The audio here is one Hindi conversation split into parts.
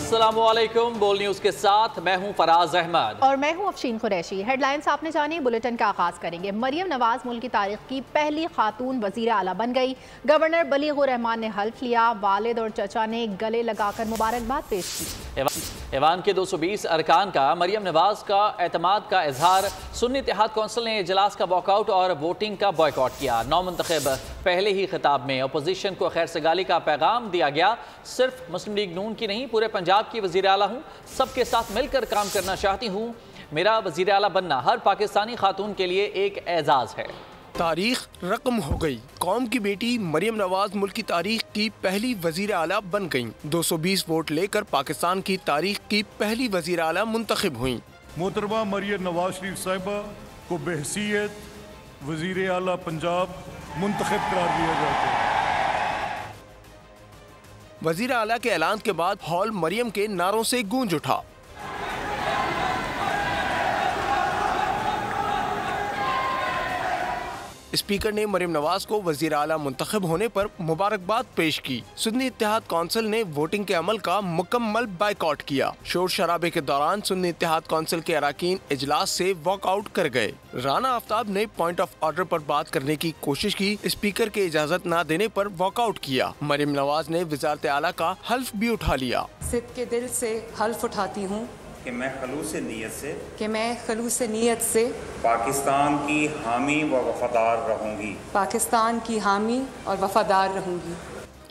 अस्सलामुअलैकुम। बोल न्यूज के साथ मैं हूं फराज अहमद और मैं हूं अफशीन कुरैशी। हेडलाइंस आपने जानी, बुलेटिन का आगाज करेंगे। मरियम नवाज मुल्क की तारीख की पहली खातून वजीर आला बन गई। गवर्नर बलीगुर रहमान ने हल्फ लिया। वालिद और चचा ने गले लगाकर मुबारकबाद पेश की। ऐवान के 220 अरकान का मरियम नवाज का एतमाद का इजहार। सुन्नी इत्तेहाद कौंसिल ने इजलास का वॉकआउट और वोटिंग का बॉयकॉट किया। नौ मुंतखब पहले ही खिताब में अपोजिशन को खैर सगाली का पैगाम दिया गया। सिर्फ मुस्लिम लीग नून की नहीं, पूरे पंजाब की वजीर आला हूँ, सबके साथ मिलकर काम करना चाहती हूँ। मेरा वजीर आला बनना हर पाकिस्तानी खातून के लिए एक एजाज है। तारीख रकम हो गई। कौम की बेटी मरियम नवाज मुल्क की तारीख की पहली वजीर आला बन गईं। 220 वोट लेकर पाकिस्तान की तारीख की पहली वजीर आला मुंतखब हुई। मोहतरमा मरियम नवाज शरीफ साहिबा को बहसीयत वजीर आला पंजाब मुंतखब करार दिया जाता है। वजीर आला के ऐलान के बाद हॉल मरियम के नारों से गूंज उठा। स्पीकर ने मरियम नवाज को वजीर आला मुंतखब होने पर मुबारकबाद पेश की। सुन्नी इत्तेहाद कौंसिल ने वोटिंग के अमल का मुकम्मल बाइकआउट किया। शोर शराबे के दौरान सुन्नी इत्तेहाद कौंसिल के अराकीन इजलास से वॉकआउट कर गए। राना आफ्ताब ने पॉइंट ऑफ ऑर्डर पर बात करने की कोशिश की। स्पीकर के इजाजत न देने पर वॉकआउट किया। मरियम नवाज ने वज़ारत आला का हल्फ भी उठा लिया। सिद्ध के दिल से हल्फ उठाती हूँ कि मैं खलूस नीयत से पाकिस्तान की हामी व वफादार रहूँगी।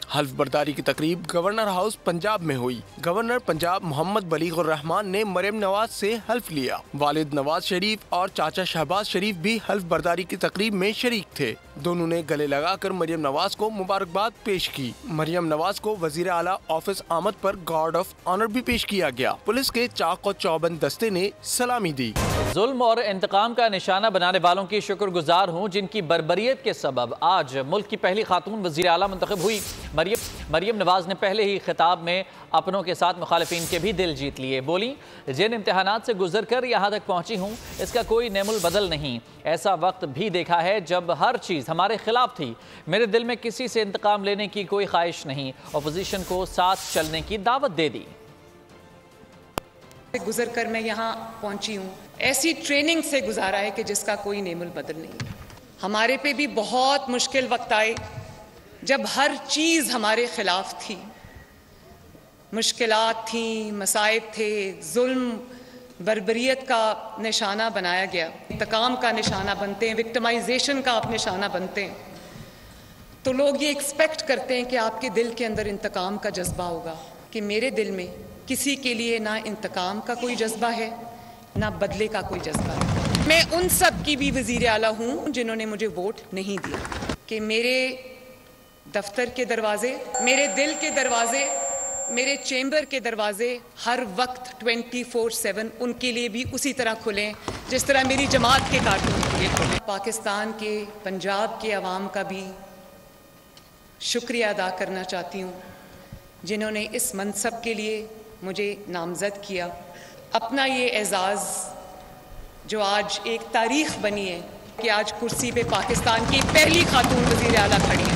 हल्फ बर्दारी की तकरीब गवर्नर हाउस पंजाब में हुई। गवर्नर पंजाब मोहम्मद बलीगुर रहमान ने मरियम नवाज से हल्फ लिया। वालिद नवाज शरीफ और चाचा शहबाज शरीफ भी हल्फ बर्दारी की तकरीब में शरीक थे। दोनों ने गले लगाकर मरियम नवाज को मुबारकबाद पेश की। मरियम नवाज को वजीर आला ऑफिस आमद पर गार्ड ऑफ ऑनर भी पेश किया गया। पुलिस के चाक और चौबंद दस्ते ने सलामी दी। जुल्म और इंतकाम का निशाना बनाने वालों की शुक्रगुजार हूँ, जिनकी बर्बरियत के सबब आज मुल्क की पहली खातून वजीर आला मुंतखब हुई। मरियम नवाज ने पहले ही खिताब में अपनों के साथ मुखालिफिन के भी दिल जीत लिए। बोली, जिन इम्तहानात से गुजर कर यहाँ तक पहुँची हूँ, इसका कोई नेमुल बदल नहीं। ऐसा वक्त भी देखा है जब हर चीज़ हमारे खिलाफ थी। मेरे दिल में किसी से इंतकाम लेने की कोई ख्वाहिश नहीं। अपोजिशन को साथ चलने की दावत दे दी। गुजर कर मैं यहाँ पहुँची हूँ, ऐसी ट्रेनिंग से गुजारा है कि जिसका कोई नेमुल बदल नहीं। हमारे पे भी बहुत मुश्किल वक्त आए जब हर चीज़ हमारे खिलाफ थी। मुश्किलात थी, मसाइब थे, जुल्म बर्बरियत का निशाना बनाया गया। इंतकाम का निशाना बनते हैं, विक्टिमाइजेशन का आप निशाना बनते हैं, तो लोग ये एक्सपेक्ट करते हैं कि आपके दिल के अंदर इंतकाम का जज्बा होगा। कि मेरे दिल में किसी के लिए ना इंतकाम का कोई जज्बा है, ना बदले का कोई जज्बा है। मैं उन सब की भी वजीर आला हूँ जिन्होंने मुझे वोट नहीं दिया। कि मेरे दफ्तर के दरवाजे, मेरे दिल के दरवाजे, मेरे चेंबर के दरवाजे हर वक्त 24/7 उनके लिए भी उसी तरह खुलें जिस तरह मेरी जमात के कारकुन के लिए खुले। पाकिस्तान के, पंजाब के अवाम का भी शुक्रिया अदा करना चाहती हूँ जिन्होंने इस मनसब के लिए मुझे नामजद किया। अपना ये एजाज़ जो आज एक तारीख बनी है कि आज कुर्सी पे पाकिस्तान की पहली खातून वज़ीर आला खड़ी है।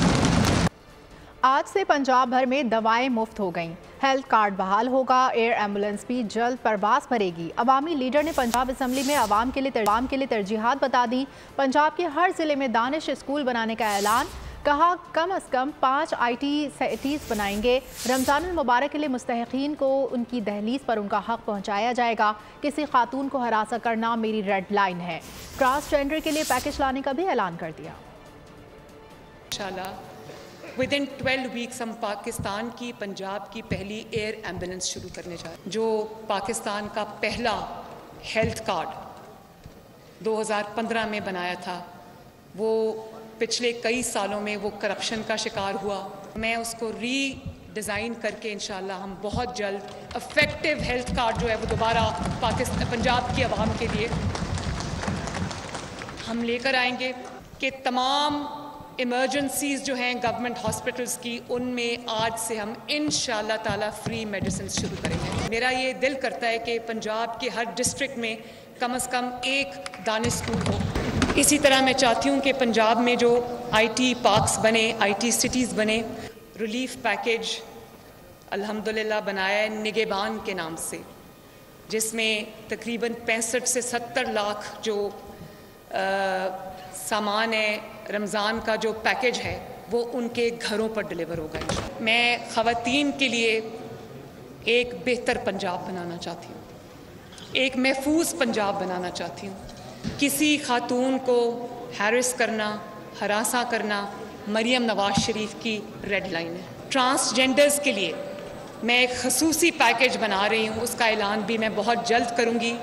आज से पंजाब भर में दवाएं मुफ्त हो गईं। हेल्थ कार्ड बहाल होगा। एयर एम्बुलेंस भी जल्द परवास भरेगी। अवामी लीडर ने पंजाब असम्बली में अवाम के लिए तरजीहात बता दी। पंजाब के हर जिले में दानिश स्कूल बनाने का ऐलान। कहा, कम अज़ कम 5 IT सिटीज़ बनाएंगे। रमज़ान मुबारक के लिए मुस्तहिकीन को उनकी दहलीज पर उनका हक़ पहुँचाया जाएगा। किसी खातून को हरासा करना मेरी रेड लाइन है। ट्रांसजेंडर के लिए पैकेज लाने का भी ऐलान कर दिया। इंशाल्लाह विदिन 12 वीक्स हम पाकिस्तान की, पंजाब की पहली एयर एम्बुलेंस शुरू करने जा रहे हैं। जो पाकिस्तान का पहला हेल्थ कार्ड 2015 में बनाया था, वो पिछले कई सालों में वो करप्शन का शिकार हुआ। मैं उसको रीडिज़ाइन करके इंशाल्लाह हम बहुत जल्द इफेक्टिव हेल्थ कार्ड जो है वो दोबारा पाकिस्तान, पंजाब की आवाम के लिए हम लेकर आएंगे। कि तमाम इमरजेंसीज़ जो हैं गवर्नमेंट हॉस्पिटल्स की, उनमें आज से हम इंशाल्लाह ताला फ्री मेडिसिन शुरू करेंगे। मेरा ये दिल करता है कि पंजाब के हर डिस्ट्रिक्ट में कम से कम एक दानिश स्कूल हो। इसी तरह मैं चाहती हूँ कि पंजाब में जो IT पार्क्स बने, IT सिटीज़ बने, रिलीफ पैकेज अल्हम्दुलिल्लाह बनाया है निगहबान के नाम से, जिसमें तकरीबन 65 से 70 लाख जो सामान है, रमज़ान का जो पैकेज है वो उनके घरों पर डिलीवर होगा। मैं ख़वातीन के लिए एक बेहतर पंजाब बनाना चाहती हूँ, एक महफूज पंजाब बनाना चाहती हूँ। किसी खातून को हैरेस करना, हरासा करना मरियम नवाज शरीफ की रेड लाइन है। ट्रांसजेंडर्स के लिए मैं एक खसूसी पैकेज बना रही हूँ, उसका ऐलान भी मैं बहुत जल्द करूँगी।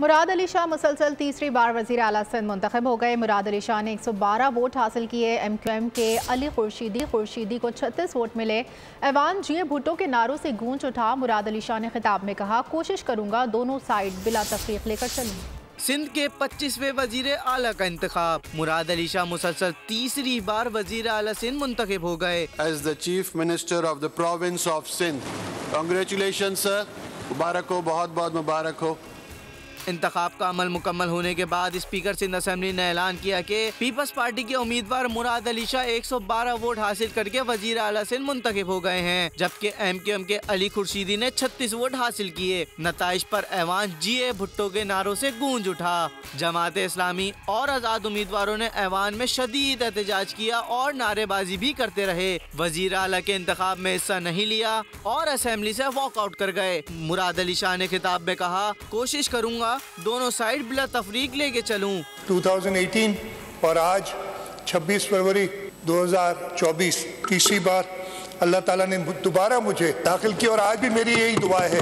मुराद अली शाह मुसलसल तीसरी बार वज़ीर आला सिंध मुंतखब हो गए। मुराद अली शाह ने 112 वोट हासिल किए। MQM के अली खुर्शीदी को 36 वोट मिले। ऐवान जिए भुट्टो के नारों से गूंज उठा। मुराद अली शाह ने खिताब में कहा, कोशिश करूंगा दोनों साइड बिला तफरीक लेकर चलूं। सिंध के 25वें वजीर आला का इंतखाब। मुराद अली शाह मुसलसल तीसरी बार वजीर आला सिंध मुंतखब हो गए। As the chief minister of the province of Sindh, congratulation sir, मुबारक हो, बहुत बहुत मुबारक हो। इंतखाब का अमल मुकम्मल होने के बाद स्पीकर सिंध असेंबली ने ऐलान किया कि पीपल्स पार्टी के उम्मीदवार मुराद अली शाह 112 वोट हासिल करके वजीर आला सिंध मुंतखब हो गए हैं, जबकि MQM के अली खुर्शीदी ने 36 वोट हासिल किए। नताइज पर ऐवान जिए भुट्टो के नारों से गूंज उठा। जमात इस्लामी और आज़ाद उम्मीदवारों ने ऐवान में शदीद एहतजाज किया और नारेबाजी भी करते रहे। वजीर आला के इंतखाब में हिस्सा नहीं लिया और असेंबली से वॉकआउट कर गए। मुराद अली शाह ने खिताब में कहा, कोशिश करूंगा दोनों साइड बिला तफरीक लेके चलूं। 2018 और आज 26 फरवरी 2024 तीसरी बार अल्लाह ताला ने दोबारा मुझे दाखिल किया और आज भी मेरी यही दुआ है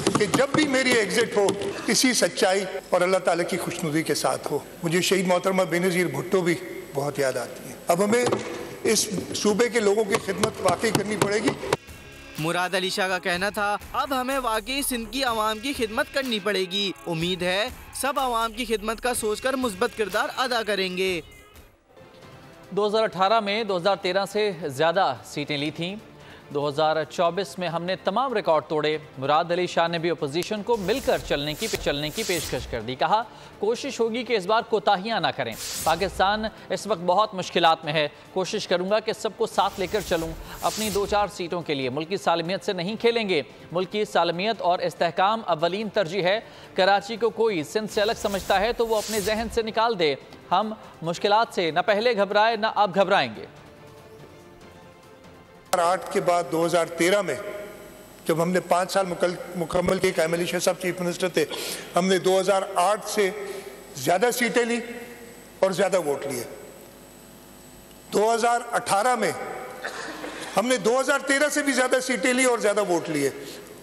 कि जब भी मेरी एग्जिट हो इसी सच्चाई और अल्लाह ताला की खुशनुदी के साथ हो। मुझे शहीद मोहतरमा बेनज़ीर भुट्टो भी बहुत याद आती है। अब हमें इस सूबे के लोगों की खिदमत वाकई करनी पड़ेगी। मुराद अली शाह का कहना था, अब हमें वाकई सिंध की आवाम की खिदमत करनी पड़ेगी। उम्मीद है सब आवाम की खिदमत का सोचकर मुस्बत किरदार अदा करेंगे। 2018 में 2013 से ज़्यादा सीटें ली थीं। 2024 में हमने तमाम रिकॉर्ड तोड़े। मुराद अली शाह ने भी अपोजिशन को मिलकर चलने की पेशकश कर दी। कहा, कोशिश होगी कि इस बार कोताहियां ना करें। पाकिस्तान इस वक्त बहुत मुश्किलात में है। कोशिश करूंगा कि सबको साथ लेकर चलूं। अपनी 2-4 सीटों के लिए मुल्की सालमियत से नहीं खेलेंगे। मुल्की सालमियत और इस्तेहकाम अव्वलीन तरजीह है। कराची को कोई सिंध से अलग समझता है तो वो अपने जहन से निकाल दे। हम मुश्किलात से न पहले घबराए न अब घबराएंगे। 2008 के बाद 2013 में जब हमने 5 साल मुकम्मल किए, कायम अली शाह साहब चीफ मिनिस्टर थे, हमने 2008 से ज़्यादा सीटें ली और ज़्यादा वोट लिए। 2018 में हमने 2013 से भी ज़्यादा सीटें ली और ज़्यादा वोट लिए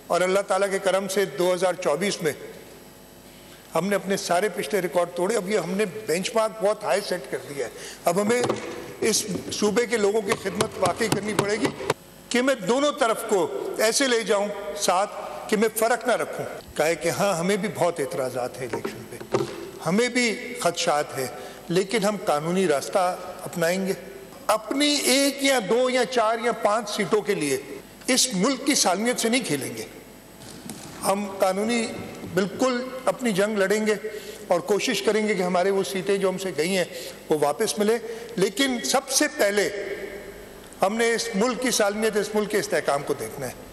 और अल्लाह ताला के करम से 2024 में हमने अपने सारे पिछले रिकॉर्ड तोड़े। अब ये हमने बेंचमार्क बहुत हाई सेट कर दिया है। अब हमें इस सूबे के लोगों की खिदमत वाकई करनी पड़ेगी कि मैं दोनों तरफ को ऐसे ले जाऊं साथ कि मैं फ़र्क ना रखूं। कहे कि हाँ, हमें भी बहुत एतराज़ात हैं इलेक्शन पे, हमें भी खदशात हैं, लेकिन हम कानूनी रास्ता अपनाएंगे। अपनी 1 या 2 या 4 या 5 सीटों के लिए इस मुल्क की सालमियत से नहीं खेलेंगे। हम कानूनी बिल्कुल अपनी जंग लड़ेंगे और कोशिश करेंगे कि हमारे वो सीटें जो हमसे गई हैं वो वापस मिले। लेकिन सबसे पहले हमने इस मुल्क की सालमियत, इस मुल्क के इस्तेहकाम को देखना है।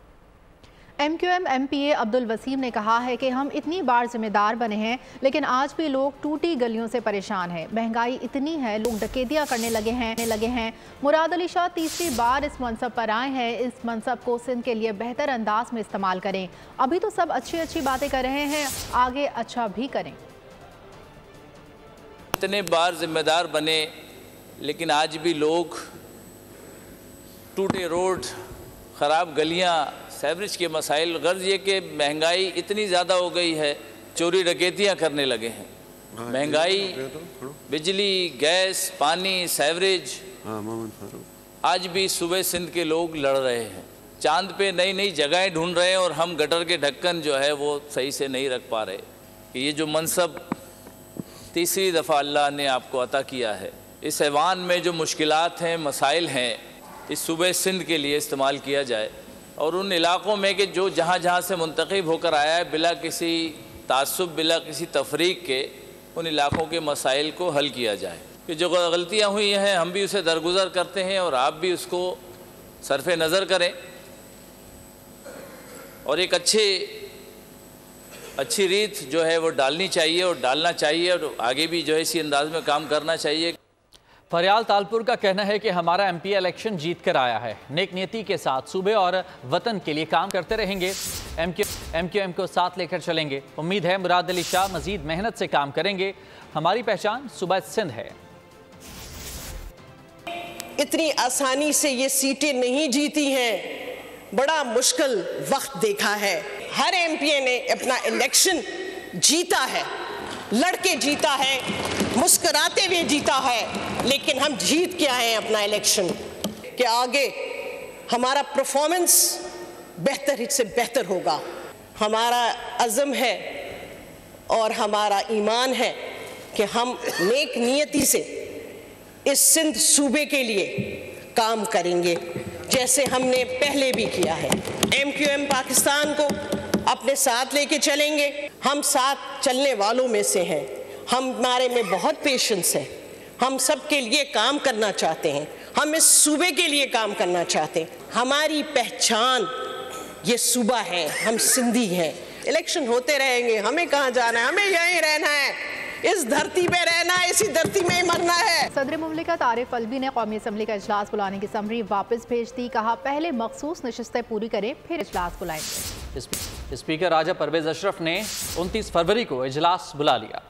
MQM MPA अब्दुल वसीम ने कहा है कि हम इतनी बार जिम्मेदार बने हैं, लेकिन आज भी लोग टूटी गलियों से परेशान हैं। महंगाई इतनी है, लोग डकैतियां करने लगे हैं। मुराद अली शाह तीसरी बार इस मनसब पर आए हैं। इस मनसब को सिंध के लिए बेहतर अंदाज में इस्तेमाल करें। अभी तो सब अच्छी बातें कर रहे हैं, आगे अच्छा भी करें। इतने बार जिम्मेदार बने, लेकिन आज भी लोग टूटे रोड, ख़राब गलियां, सेवरेज के मसाइल, गर्ज ये कि महंगाई इतनी ज़्यादा हो गई है, चोरी डकैतियाँ करने लगे हैं। महंगाई, बिजली, गैस, पानी, सेवरेज, आज भी सूबे सिंध के लोग लड़ रहे हैं। चांद पे नई नई जगहें ढूंढ रहे हैं और हम गटर के ढक्कन जो है वो सही से नहीं रख पा रहे कि ये जो मनसब तीसरी दफ़ा अल्लाह ने आपको अता किया है, इस ऐवान में जो मुश्किलात हैं, मसाइल हैं, इस सूबे सिंध के लिए इस्तेमाल किया जाए और उन इलाक़ों में कि जो जहाँ से मुंतखब होकर आया है, बिला किसी तासुब, बिला किसी तफरीक के, उन इलाक़ों के मसाइल को हल किया जाए। कि जो गलतियाँ हुई हैं हम भी उसे दरगुज़र करते हैं और आप भी उसको सरफ़ नज़र करें और एक अच्छी रीत जो है वो डालनी चाहिए और डालना चाहिए और आगे भी जो है इसी अंदाज में काम करना चाहिए। फरियाल तालपुर का कहना है कि हमारा एमपी इलेक्शन जीत कर आया है, नेक नियति के साथ सूबे और वतन के लिए काम करते रहेंगे, एमक्यूएम को साथ लेकर चलेंगे। उम्मीद है मुराद अली शाह मजीद मेहनत से काम करेंगे। हमारी पहचान सूबा सिंध है। इतनी आसानी से ये सीटें नहीं जीती हैं, बड़ा मुश्किल वक्त देखा है। हर एमपी ने अपना इलेक्शन जीता है, लड़के जीता है, मुस्कुराते हुए जीता है, लेकिन हम जीत के आए हैं अपना इलेक्शन कि आगे हमारा परफॉर्मेंस बेहतर से बेहतर होगा। हमारा अज़म है और हमारा ईमान है कि हम नेक नियति से इस सिंध सूबे के लिए काम करेंगे जैसे हमने पहले भी किया है। एमक्यूएम पाकिस्तान को अपने साथ लेके चलेंगे। हम साथ चलने वालों में से हैं। हमारे में बहुत पेशेंस है। हम सब के लिए काम करना चाहते हैं। हम इस सूबे के लिए काम करना चाहते हैं। हमारी पहचान ये सूबा है, हम सिंधी हैं। इलेक्शन होते रहेंगे, हमें कहाँ जाना है, हमें यहीं रहना है, इस धरती पे रहना है, इसी धरती में ही मरना है। सदर मुमलिकत आरिफ अलवी ने कौमी असम्बली का इजलास बुलाने की समरी वापस भेज दी। कहा पहले मखसूस नशिस्तें पूरी करें फिर इजलास बुलाएंगे। स्पीकर राजा परवेज अशरफ ने 29 फरवरी को इजलास बुला लिया।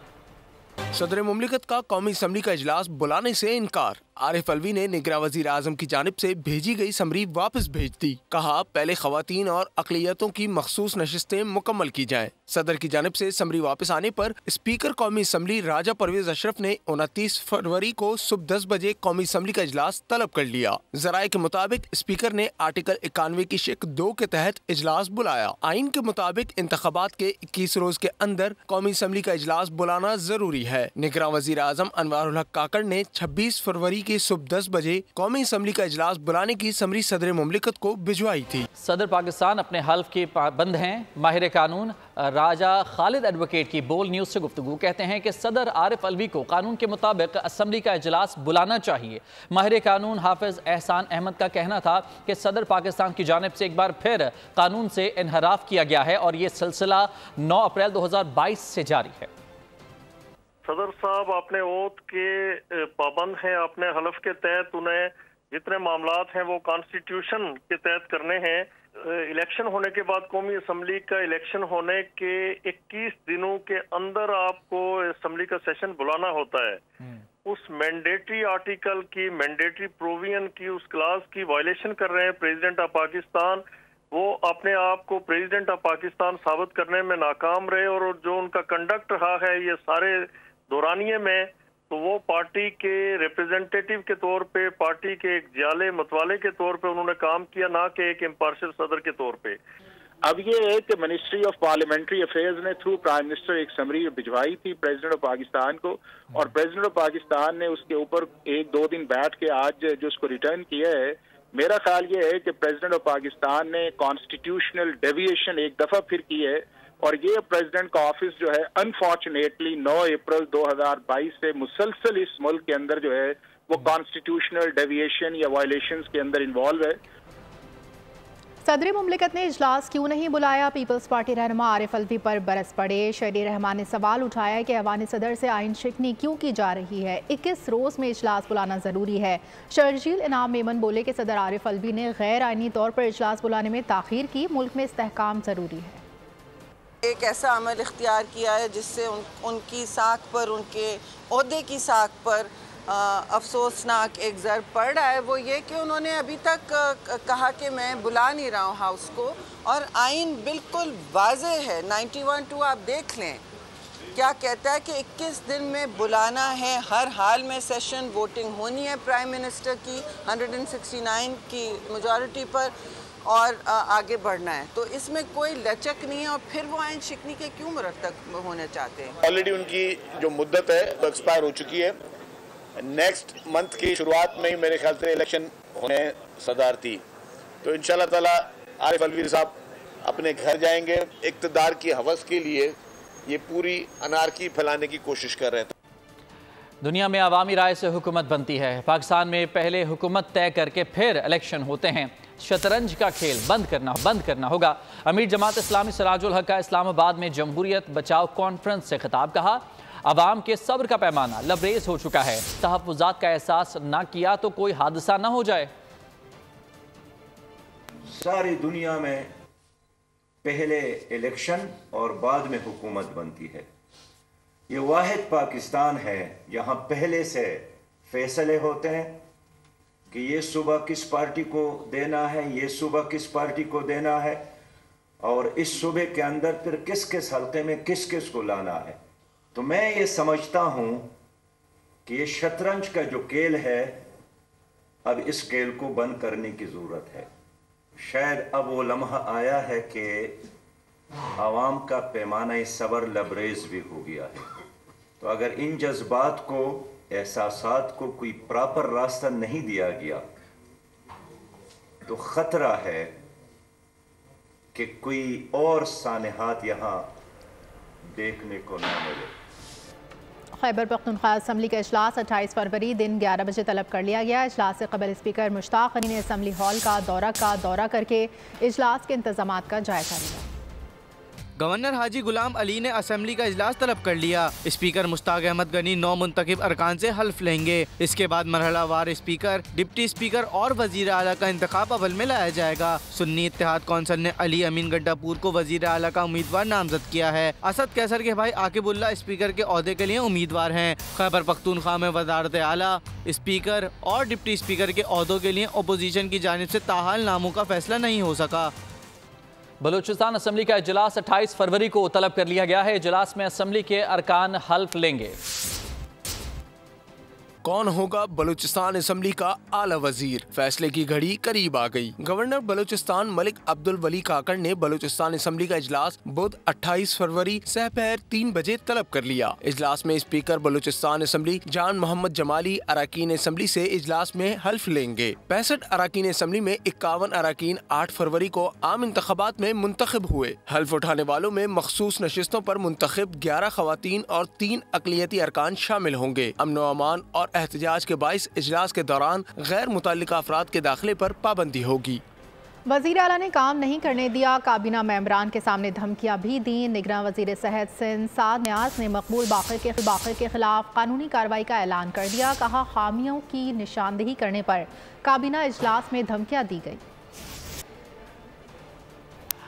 सदर मुमलिकत का कौमी असम्बली का इजलास बुलाने से इनकार। आरिफ अलवी ने निगरान वज़ीर आज़म की जानिब से भेजी गई समरी वापस भेज दी। कहा पहले ख़वातीन और अक़लियतों की मखसूस नशिस्तें मुकम्मल की जाएं। सदर की जानिब से समरी वापस आने पर स्पीकर कौमी असम्बली राजा परवेज अशरफ ने 29 फरवरी को सुबह 10 बजे कौमी असम्बली का इजलास तलब कर लिया। ज़राए के मुताबिक स्पीकर ने आर्टिकल 91 की शिक 2 के तहत इजलास बुलाया। आइन के मुताबिक इंतखाबात के 21 रोज के अंदर कौमी असम्बली का इजलास बुलाना जरूरी है। निगरान वज़ीर आज़म अनवारुल हक काकड़ ने 26 फरवरी की सुबह 10 बजे कौमी असम्बली का इजलास बुलाने की समरी सदर मुमलिकत को भिजवाई थी। सदर पाकिस्तान अपने हल्फ के पाबंद हैं। माहिर कानून राजा खालिद एडवोकेट की बोल न्यूज से गुफ्तगू कहते हैं कि सदर आरिफ अलवी को कानून के मुताबिक असम्बली का इजलास बुलाना चाहिए। माहिर कानून हाफिज एहसान अहमद का कहना था कि सदर पाकिस्तान की जानिब से एक बार फिर कानून से इनहराफ किया गया है और ये सिलसिला 9 अप्रैल 2022 से जारी है। सदर साहब अपने ओथ के पाबंद हैं। अपने हलफ के तहत उन्हें जितने मामलात हैं वो कॉन्स्टिट्यूशन के तहत करने हैं। इलेक्शन होने के बाद कौमी असम्बली का इलेक्शन होने के 21 दिनों के अंदर आपको असम्बली का सेशन बुलाना होता है। उस मैंडेटरी आर्टिकल की, मैंडेटरी प्रोविजन की, उस क्लास की वायलेशन कर रहे हैं प्रेसिडेंट ऑफ पाकिस्तान। वो अपने आप को प्रेसिडेंट ऑफ पाकिस्तान साबित करने में नाकाम रहे और जो उनका कंडक्ट रहा है ये सारे दौरानिये में, तो वो पार्टी के रिप्रेजेंटेटिव के तौर पे, पार्टी के एक जाले मतवाले के तौर पे उन्होंने काम किया, ना कि एक इम्पार्शियल सदर के तौर पे। अब ये है कि मिनिस्ट्री ऑफ पार्लियामेंट्री अफेयर्स ने थ्रू प्राइम मिनिस्टर एक समरी भिजवाई थी प्रेसिडेंट ऑफ पाकिस्तान को, और प्रेसिडेंट ऑफ पाकिस्तान ने उसके ऊपर 1-2 दिन बैठ के आज जो उसको रिटर्न किया है। मेरा ख्याल ये है कि प्रेसिडेंट ऑफ पाकिस्तान ने कॉन्स्टिट्यूशनल डेविएशन एक दफा फिर की है, और ये प्रेसिडेंट का ऑफिस जो है अनफॉर्चुनेटली 9 अप्रैल 2022 से मुसलसल इस मुल्क के अंदर जो है वो कॉन्स्टिट्यूशनल डेविएशन या वायलेशंस के अंदर इन्वॉल्व है। सदर मुमलिकत ने इजलास क्यों नहीं बुलाया? पीपल्स पार्टी रहनुमा आरिफ अलवी पर बरस पड़े। शहरी रहमान ने सवाल उठाया कि ऐवान सदर से आइन शिकनी क्यों की जा रही है? 21 रोज में इजलास बुलाना जरूरी है। शर्जील इनाम मेमन बोले कि सदर आरिफ अलवी ने गैर आइनी तौर पर इजलास बुलाने में ताखीर की। मुल्क में इस्तेहकाम जरूरी है। एक ऐसा अमल इख्तियार किया है जिससे उनकी साख पर, उनके ओहदे की साख पर अफसोसनाक एक ज़र पड़ रहा है। वो ये कि उन्होंने अभी तक कहा कि मैं बुला नहीं रहा हूँ हाउस को, और आइन बिल्कुल वाज़े है। 91(2) आप देख लें क्या कहता है कि 21 दिन में बुलाना है, हर हाल में सेशन, वोटिंग होनी है प्राइम मिनिस्टर की 169 की मेजॉरिटी पर, और आगे बढ़ना है। तो इसमें कोई लचक नहीं है, और फिर वो आइन शिकनी के क्यों मुरतब होने चाहते हैं? ऑलरेडी उनकी जो मुद्दत है वो एक्सपायर हो चुकी है। नेक्स्ट मंथ की शुरुआत में ही मेरे ख्याल से इलेक्शन होने सदारती, तो इंशाल्लाह ताला आरिफ अलवी साहब अपने घर जाएंगे। इक़्तिदार की हवस के लिए ये पूरी अनारकी फैलाने की कोशिश कर रहे हैं। दुनिया में अवामी राय से हुकूमत बनती है। पाकिस्तान में पहले हुकूमत तय करके फिर इलेक्शन होते हैं। शतरंज का खेल बंद करना होगा। अमीर जमात इस्लामी सिराजुल हक का इस्लामाबाद में जमहूरियत बचाओ कॉन्फ्रेंस से खिताब। कहा, अवाम के सब्र का पैमाना लबरेज हो चुका है। तहफ़्फ़ुज़ात का एहसास ना किया तो कोई हादसा ना हो जाए। सारी दुनिया में पहले इलेक्शन और बाद में हुकूमत बनती है। ये वाहिद पाकिस्तान है जहां पहले से फैसले होते हैं कि ये सुबह किस पार्टी को देना है, ये सुबह किस पार्टी को देना है, और इस सूबे के अंदर फिर किस किस हल्के में किस किस को लाना है। तो मैं ये समझता हूं कि ये शतरंज का जो खेल है, अब इस खेल को बंद करने की ज़रूरत है। शायद अब वो लम्हा आया है कि आवाम का पैमाना सब्र लबरेज भी हो गया है। तो अगर इन जज्बात को, एहसासात को कोई प्रॉपर रास्ता नहीं दिया गया तो ख़तरा है कि कोई और सानहात यहाँ देखने को न मिले। खैबर पख्तूनख्वा असम्बली का इजलास 28 फरवरी दिन 11 बजे तलब कर लिया गया। इजलास से कबल स्पीकर मुश्ताक अली ने असम्बली हॉल का दौरा करके इजलास के इंतजामात का जायजा लिया। गवर्नर हाजी गुलाम अली ने असेंबली का इजलास तलब कर लिया। स्पीकर मुश्ताक अहमद गनी 9 मुंतखब अरकान से हल्फ लेंगे। इसके बाद मरहलावार स्पीकर, डिप्टी स्पीकर और वजीर आला का इंतखाब अमल में लाया जाएगा। सुन्नी इत्तेहाद कौंसिल ने अली अमीन गड्डापुर को वजीर आला का उम्मीदवार नामजद किया है। असद कैसर के भाई आकिबुल्ला स्पीकर के ओहदे के लिए उम्मीदवार हैं। खैबर पख्तूनख्वा में वजारत आला, स्पीकर और डिप्टी स्पीकर के ओहदों के लिए अपोजिशन की जानिब से ताहाल नामों का फैसला नहीं हो सका। बलूचिस्तान असम्बली का इजलास 28 फरवरी को तलब कर लिया गया है। इजलास में असम्बली के अरकान हल्फ लेंगे। कौन होगा बलूचिस्तान असम्बली का आला वजीर? फैसले की घड़ी करीब आ गई। गवर्नर बलूचिस्तान मलिक अब्दुल वली काकड़ ने बलूचिस्तान असम्बली का इजलास बुध 28 फरवरी सहपहर 3 बजे तलब कर लिया। इजलास में स्पीकर बलूचिस्तान असम्बली जान मोहम्मद जमाली अरकान असम्बली से इजलास में हल्फ लेंगे। 65 अरकान असम्बली में 51 अरकान 8 फरवरी को आम इंतखाबात में मुंतखब हुए। हल्फ उठाने वालों में मखसूस नशिस्तों पर मुंतखब 11 खवातीन और 3 अकलियती अरकान शामिल होंगे। अमन व अमान और एहतजाज के बाइस इजलास के दौरान गैर मुतल्लिका अफराद के दाखिले पर पाबंदी होगी। वज़ीर आला ने काम नहीं करने दिया, काबीना मेंबरान के सामने धमकियां भी दी। निगरान वज़ीर सेहत सिंध साद न्याज ने मकबूल बाक़िर के खिलाफ कानूनी कार्रवाई का ऐलान कर दिया। कहा, खामियों की निशानदेही करने पर काबीना इजलास में धमकियां दी गई।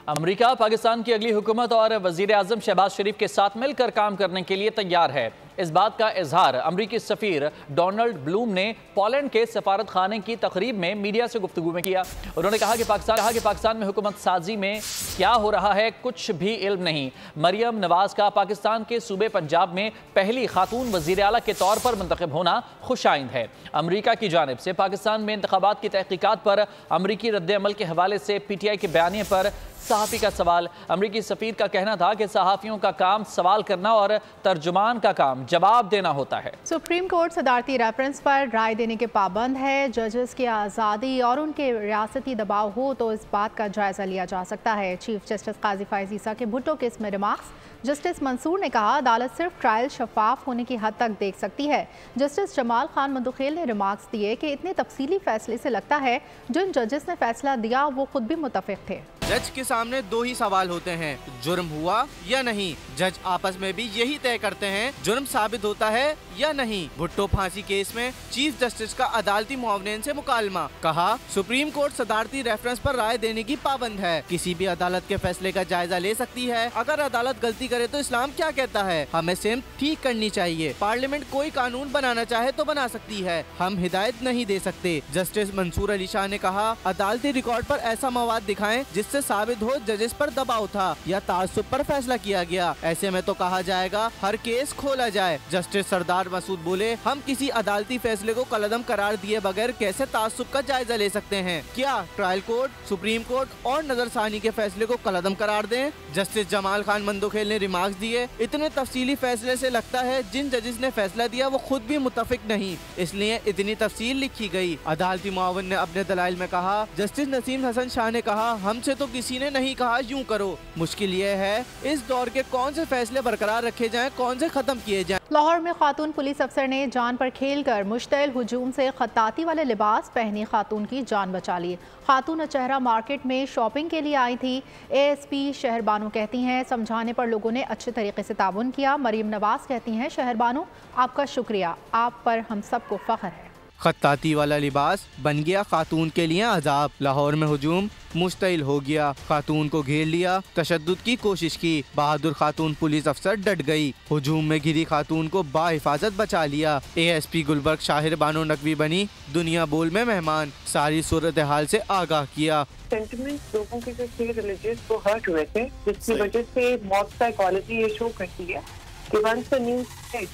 अमेरिका पाकिस्तान की अगली हुकूमत और वज़ीर आज़म शहबाज शरीफ के साथ मिलकर काम करने के लिए तैयार है। इस बात का इजहार अमरीकी सफ़ीर डोनाल्ड ब्लूम ने पोलैंड के सफारत खाने की तकरीब में मीडिया से गुफ्तगू में किया। उन्होंने कहा कि पाकिस्तान में हुकूमत साजी में क्या हो रहा है कुछ भी इल्म नहीं। मरियम नवाज का पाकिस्तान के सूबे पंजाब में पहली खातून वज़ीर आला के तौर पर मुंतखब होना खुशाइंद है। अमरीका की जानिब से पाकिस्तान में इंतखाबात की तहकीकात पर अमरीकी रद्द-ए-अमल के हवाले से PTI के बयानिए पर सहाफ़ी का सवाल। अमरीकी सफ़ीर का कहना था कि सहाफ़ियों का काम सवाल करना और तर्जुमान का काम जवाब देना होता है। सुप्रीम कोर्ट सदारती रेफरेंस पर राय देने के पाबंद है। जजेस की आज़ादी और उनके रियासती दबाव हो तो इस बात का जायजा लिया जा सकता है। चीफ जस्टिस काजी फायज़ ईसा के भुट्टो के इसमें रिमार्क्स। जस्टिस मंसूर ने कहा, अदालत सिर्फ ट्रायल शफाफ होने की हद तक देख सकती है। जस्टिस जमाल खान मंदुखेल ने रिमार्क्स दिए कि इतने तफसीली फैसले से लगता है जिन जजेस ने फैसला दिया वो खुद भी मुतफिक थे। जज के सामने 2 ही सवाल होते हैं, जुर्म हुआ या नहीं। जज आपस में भी यही तय करते हैं जुर्म साबित होता है या नहीं। भुट्टो फांसी केस में चीफ जस्टिस का अदालती मुआवनन से मुकालमा। कहा, सुप्रीम कोर्ट सदारती रेफरेंस पर राय देने की पाबंद है, किसी भी अदालत के फैसले का जायजा ले सकती है। अगर अदालत गलती करे तो इस्लाम क्या कहता है, हमें सेम ठीक करनी चाहिए। पार्लियामेंट कोई कानून बनाना चाहे तो बना सकती है, हम हिदायत नहीं दे सकते। जस्टिस मंसूर अली शाह ने कहा, अदालती रिकॉर्ड पर ऐसा मवाद दिखाएं जिससे साबित हो जजेस पर दबाव था या तासुब पर फैसला किया गया। ऐसे में तो कहा जाएगा हर केस खोला जाए। जस्टिस सरदार मसूद बोले, हम किसी अदालती फैसले को कलअदम करार दिए बगैर कैसे तासुब का जायजा ले सकते हैं? क्या ट्रायल कोर्ट, सुप्रीम कोर्ट और नजरसानी के फैसले को कलअदम करार दें? जस्टिस जमाल खान मंदुखेल ने रिमार्क्स दिए, इतने तफसीली फैसले से लगता है जिन जजेस ने फैसला दिया वो खुद भी मुतफिक नहीं, इसलिए इतनी तफसील लिखी गई। अदालती मुआवन ने अपने दलाइल में कहा, जस्टिस नसीम हसन शाह ने कहा, हमसे तो किसी ने नहीं कहा यूं करो। मुश्किल ये है इस दौर के कौन से फैसले बरकरार रखे जाएं, कौन से खत्म किए जाएं। लाहौर में खातून पुलिस अफसर ने जान पर खेलकर मुश्तइल हुजूम से खत्ताती वाले लिबास पहनी खातून की जान बचा ली। खातून चेहरा मार्केट में शॉपिंग के लिए आई थी। ASP शहरबानो कहती हैं समझाने पर लोगों ने अच्छे तरीके से ताउन किया। मरियम नवाज कहती हैं शहरबानो आपका शुक्रिया, आप पर हम सबको फख्र है। खत्ताती वाला लिबास बन गया खातून के लिए अजाब। लाहौर में हुजूम मुश्तइल हो गया, खातून को घेर लिया, तशद्दुद की कोशिश की। बहादुर खातून पुलिस अफसर डट गई, हुजूम में घिरी खातून को बाहिफाजत बचा लिया। ASP गुलबर्ग शाहिर बानो नकवी बनी दुनिया बोल में मेहमान, सारी सूरत हाल से आगाह किया। सेंटिमेंट लोगों के जो थे रिलीजियस वो हर्ट हुए थे, जिसकी वजह से मॉब साइकोलॉजी ये शो करती है कि वंस द न्यूज़ हिट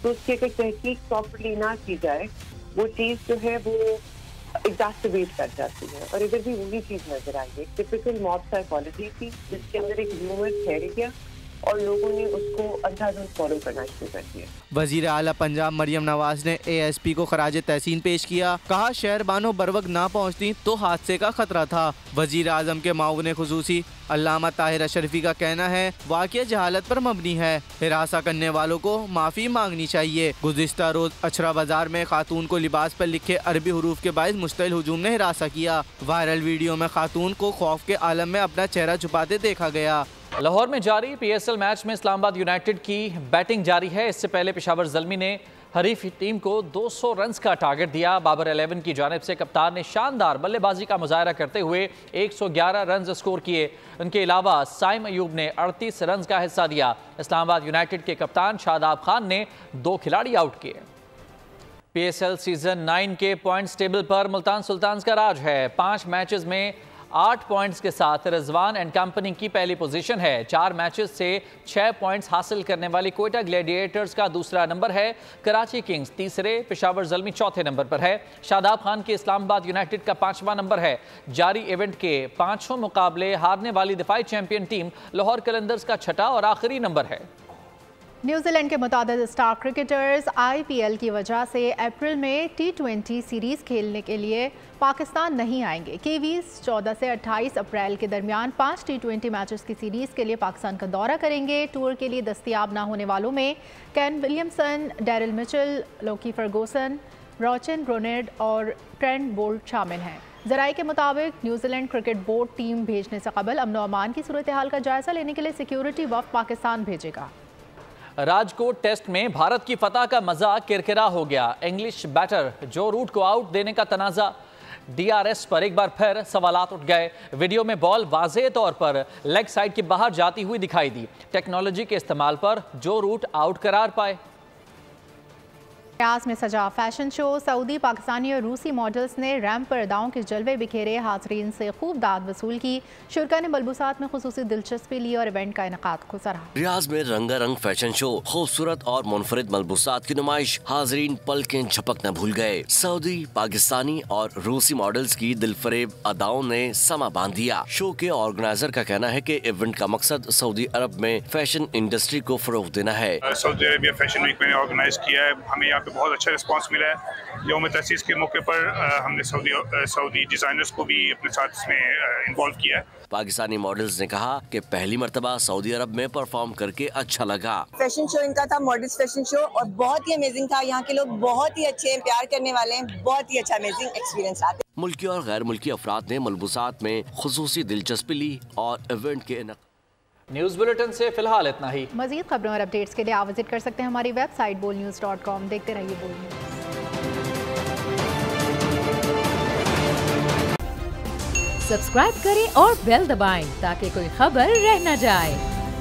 तो उसकी अगर तहकीक प्रॉपर्ली ना की जाए वो चीज़ जो है वो एग्जैस्परेट कर जाती है। और इधर भी वही चीज़ नजर आई है, टिपिकल मॉब साइकोलॉजी थी जिसके अंदर एक ह्यूमर फैल गया और लोगों ने उसको अंधाधुंध फॉलो करना शुरू कर दिया। वजीर आला पंजाब मरियम नवाज ने ASP को खराज तहसीन पेश किया। कहा शहरबानो बरवक्त ना पहुँचती तो हादसे का खतरा था। वजीर आजम के माउन खुसूसी अल्लामा ताहिर अशरफी का कहना है वाक़या जहालत पर मबनी है, हिरासा करने वालों को माफ़ी मांगनी चाहिए। गुज़िश्ता रोज अछरा बाजार में खातून को लिबास पर लिखे अरबी हरूफ के बायस मुश्तइल हुजूम ने हिरासा किया। वायरल वीडियो में खातून को खौफ के आलम में अपना चेहरा छुपाते देखा गया। लाहौर में जारी PSL मैच में इस्लामाबाद यूनाइटेड की बैटिंग जारी है। इससे पहले पेशावर ज़ल्मी ने हरीफ टीम को 200 रन्स का टारगेट दिया। बाबर 11 की जानिब से कप्तान ने शानदार बल्लेबाजी का मुजाहरा करते हुए 111 रन्स स्कोर किए। उनके अलावा साइम अयूब ने 38 रन्स का हिस्सा दिया। इस्लामाबाद यूनाइटेड के कप्तान शादाब खान ने 2 खिलाड़ी आउट किए। PSL सीजन 9 के पॉइंट्स टेबल पर मुल्तान सुल्तान्स का राज है। 5 मैचेस में 8 पॉइंट्स के साथ रिजवान एंड कंपनी की पहली पोजीशन है। 4 मैचेस से 6 पॉइंट्स हासिल करने वाली कोयटा ग्लैडिएटर्स का दूसरा नंबर है। कराची किंग्स तीसरे, पेशावर ज़ल्मी चौथे नंबर पर है। शादाब खान की इस्लामाबाद यूनाइटेड का 5वां नंबर है। जारी इवेंट के 5 मुकाबले हारने वाली दिफाई चैंपियन टीम लाहौर कलंदर्स का 6ठा और आखिरी नंबर है। न्यूजीलैंड के मुतादिद स्टार क्रिकेटर्स IPL की वजह से अप्रैल में T20 सीरीज़ खेलने के लिए पाकिस्तान नहीं आएंगे। कीवीज 14 से 28 अप्रैल के दरमियान 5 T20 मैचेस की सीरीज़ के लिए पाकिस्तान का दौरा करेंगे। टूर के लिए दस्तियाब ना होने वालों में can Williamson, Daryl Mitchell, Loki Ferguson, रॉचन ब्रोनेड और ट्रेंट बोल्ट शामिल हैं। ज़राए के मुताबिक न्यूजीलैंड क्रिकेट बोर्ड टीम भेजने से कबल अमन व अमान की सूरत हाल का जायजा लेने के लिए सिक्योरिटी वफ़द पाकिस्तान भेजेगा। राजकोट टेस्ट में भारत की फतह का मजा किरकिरा हो गया। इंग्लिश बैटर जो रूट को आउट देने का तनाज़ा, DRS पर एक बार फिर सवालात उठ गए। वीडियो में बॉल वाज़ेह तौर पर लेग साइड के बाहर जाती हुई दिखाई दी। टेक्नोलॉजी के इस्तेमाल पर जो रूट आउट करार पाए। रियाज में सजा फैशन शो, सऊदी, पाकिस्तानी और रूसी मॉडल्स ने रैम्प पर अदाओं के जलवे बिखेरे, हाज़रीन से खूब दाद वसूल की। शुरा ने मलबूसात में खुसूसी दिलचस्पी ली और इवेंट का इनेकाद को सराहा। रियाज में रंगारंग फैशन शो, खूबसूरत और मुनफरिद मलबूसात की नुमाइश, हाज़रीन पलकें झपकना भूल गए। सऊदी, पाकिस्तानी और रूसी मॉडल्स की दिलफरेब अदाओं ने समा बांध दिया। शो के ऑर्गेनाइजर का कहना है कि इवेंट का मकसद सऊदी अरब में फैशन इंडस्ट्री को फरोग देना है। सऊदी अरेबिया फैशन वीक में ऑर्गेनाइज किया है, हमें यहाँ पे बहुत अच्छा रिस्पांस मिला है। यौम तसीस के मौके पर हमने सऊदी डिजाइनर्स को भी अपने साथ इसमें इन्वॉल्व किया है। पाकिस्तानी मॉडल्स ने कहा कि पहली मर्तबा सऊदी अरब में परफॉर्म करके अच्छा लगा। फैशन शो इनका था, मॉडल्स फैशन शो, और बहुत ही अमेजिंग था। यहाँ के लोग बहुत ही अच्छे हैं, प्यार करने वाले हैं, बहुत ही अच्छा अमेजिंग एक्सपीरियंस आता है। मुल्की और गैर मुल्की अफराद ने मलबूसात में खुसूसी दिलचस्पी ली और इवेंट के न्यूज़ बुलेटिन से फिलहाल इतना ही। मज़ीद खबरों और अपडेट्स के लिए आप विजिट कर सकते हैं हमारी वेबसाइट bolnews.com। देखते रहिए बोल न्यूज़। सब्सक्राइब करें और बेल दबाएं ताकि कोई खबर रह न जाए।